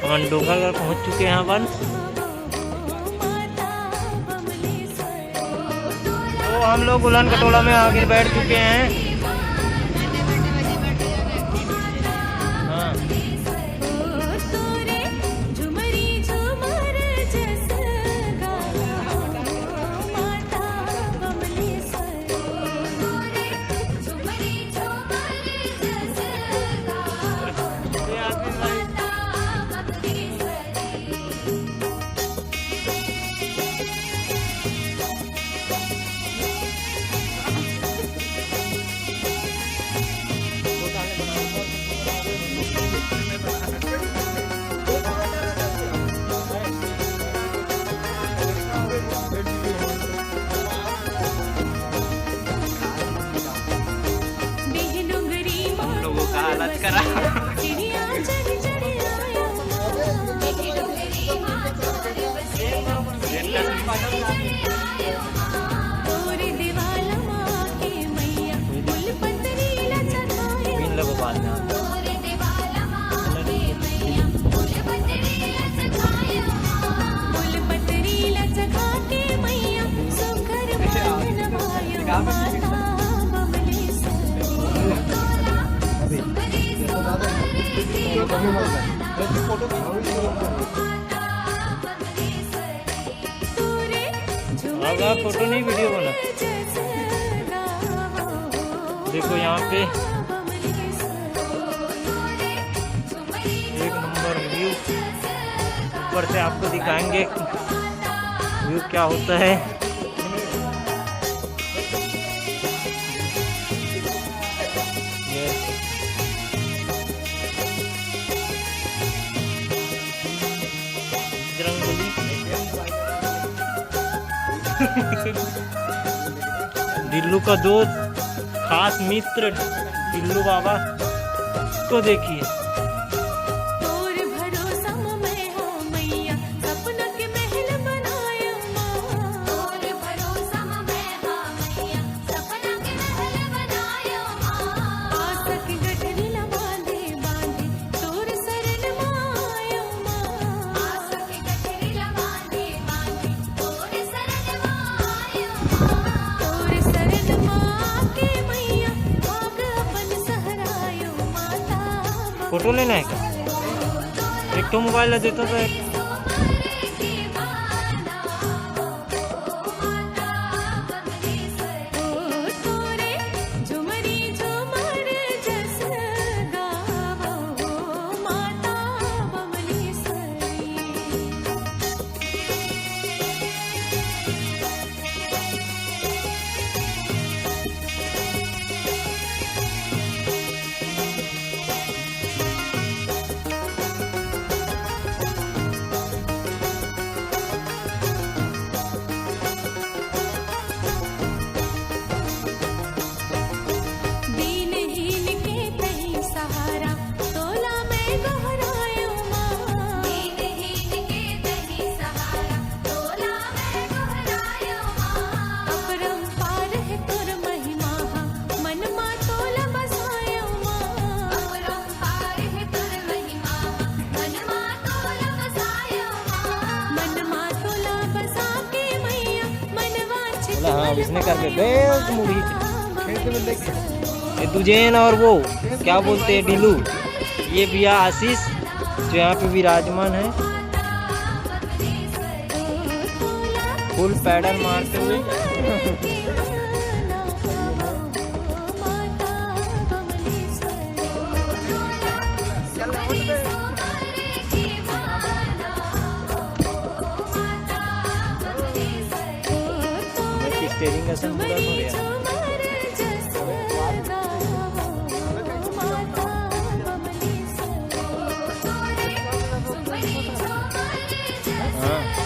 हम डोंगरगढ़ पहुंच चुके हैं अपन। तो हम लोग उलान कटोला में आगे बैठ चुके हैं। हालत करा अब फोटो नहीं वीडियो बना। देखो यहाँ पे एक नंबर व्यू, ऊपर से आपको दिखाएंगे व्यू क्या होता है। दिल्लू का दोस्त खास मित्र दिल्लू बाबा को देखिए। फोटो लेना है क्या? एक तो मोबाइल देता तो एक हाँ इसने कर दे मुड़ी ये तुझेन और वो क्या बोलते हैं ढीलू, ये भैया आशीष जो यहाँ पे विराजमान है फुल पैडल मारते हुए। स्टेरिंग असन मुला थोड़े यार। हाँ